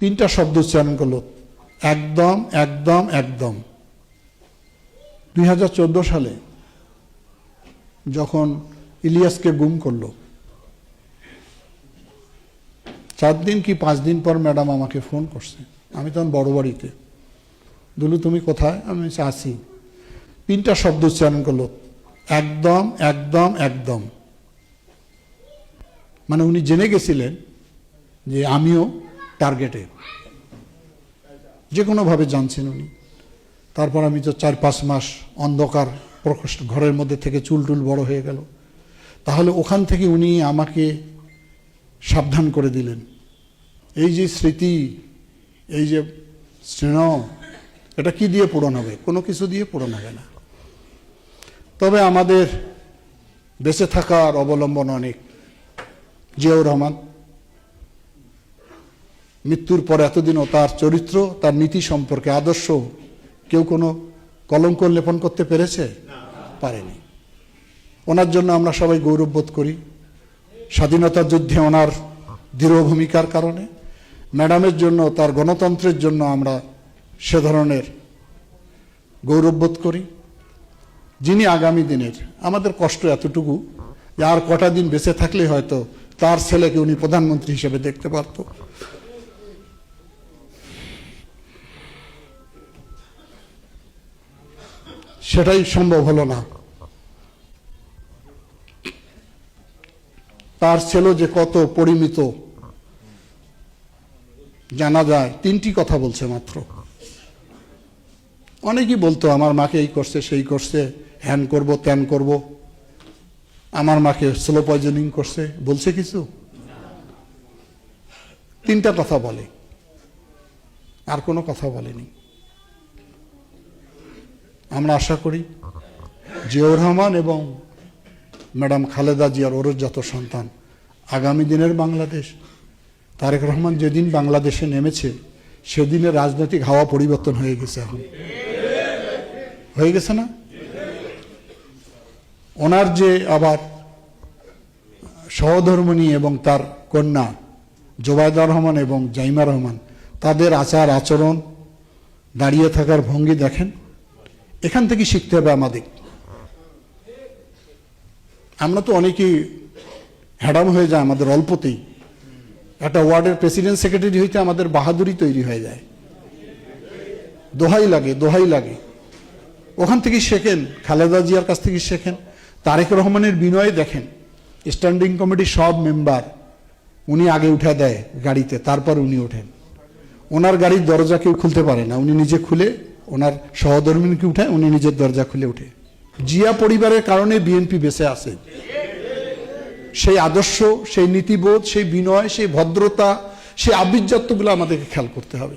তিনটা শব্দ উচ্চারণ করলো, একদম একদম একদম। 2014 সালে যখন ইলিয়াসকে গুম করলো, 4 দিন কি 5 দিন পর ম্যাডাম আমাকে ফোন করছে। আমি তখন বড় বাড়িতে। দুলু তুমি কোথায়? আমি আসি। তিনটা শব্দ উচ্চারণ করলো, একদম একদম একদম। মানে উনি জেনে গেছিলেন যে আমিও টার্গেটে, যে কোনোভাবে জানছেন উনি। তারপর আমি তো 4-5 মাস অন্ধকার প্রকোষ্ঠ ঘরের মধ্যে থেকে চুল টুল বড় হয়ে গেল। তাহলে ওখান থেকে উনি আমাকে সাবধান করে দিলেন। এই যে স্মৃতি, এই যে স্নেহ, এটা কি দিয়ে পূরণ হবে? কোনো কিছু দিয়ে পূরণ হবে না। তবে আমাদের বেঁচে থাকার অবলম্বন অনেক। জিয়াউর রহমান মৃত্যুর পর এতদিনও তার চরিত্র, তার নীতি সম্পর্কে, আদর্শ কেউ কোনো কলঙ্ক লেপন করতে পেরেছে? পারেনি। ওনার জন্য আমরা সবাই গৌরববোধ করি। স্বাধীনতার যুদ্ধে ওনার দৃঢ় ভূমিকার কারণে, ম্যাডামের জন্য, তার গণতন্ত্রের জন্য আমরা সে ধরনের গৌরববোধ করি। যিনি আগামী দিনের, আমাদের কষ্ট এতটুকু যে আর কটা দিন বেঁচে থাকলে হয়তো তার ছেলেকে উনি প্রধানমন্ত্রী হিসেবে দেখতে পারত। সেটাই সম্ভব হলো না। তার ছেলে যে কত পরিমিত জানা যায়। 3টি কথা বলছে মাত্র। অনেকেই বলতো আমার মাকে এই করছে, সেই করছে, হ্যান করব, ত্যান করব, আমার মাকে স্লো পয়জনিং করছে। বলছে কিছু? 3টা কথা বলে, আর কোনো কথা বলেনি। আমরা আশা করি জিয়াউর রহমান এবং ম্যাডাম খালেদা জিয়ার ওরজাত সন্তান আগামী দিনের বাংলাদেশ। তারেক রহমান যেদিন বাংলাদেশে নেমেছে সেদিনের রাজনৈতিক হাওয়া পরিবর্তন হয়ে গেছে। এখন হয়ে গেছে না? ওনার যে আবার সহধর্মিণী এবং তার কন্যা জোবায়দা রহমান এবং জাইমা রহমান, তাদের আচার আচরণ, দাঁড়িয়ে থাকার ভঙ্গি দেখেন। এখান থেকে শিখতে হবে আমাদের। আমরা তো অনেকেই হ্যাডাম হয়ে যায় আমাদের অল্পতেই। একটা ওয়ার্ডের প্রেসিডেন্ট সেক্রেটারি হইতে আমাদের বাহাদুরি তৈরি হয়ে যায়। দোহাই লাগে, দোহাই লাগে। ওখান থেকে শেখেন, খালেদা জিয়ার কাছ থেকে শেখেন। তারেক রহমানের বিনয় দেখেন। স্ট্যান্ডিং কমিটির সব মেম্বার উনি আগে উঠে দেয় গাড়িতে, তারপর উনি ওঠেন। ওনার গাড়ির দরজা কেউ খুলতে পারে না, উনি নিজে খুলে ওনার সহধর্মিনীকে উঠায়, উনি নিজের দরজা খুলে উঠে। জিয়া পরিবারের কারণে বিএনপি বেঁচে আছে। সেই আদর্শ, সেই নীতিবোধ, সেই বিনয়, সেই ভদ্রতা, সেই আভিজাত্যগুলো আমাদেরকে খেয়াল করতে হবে।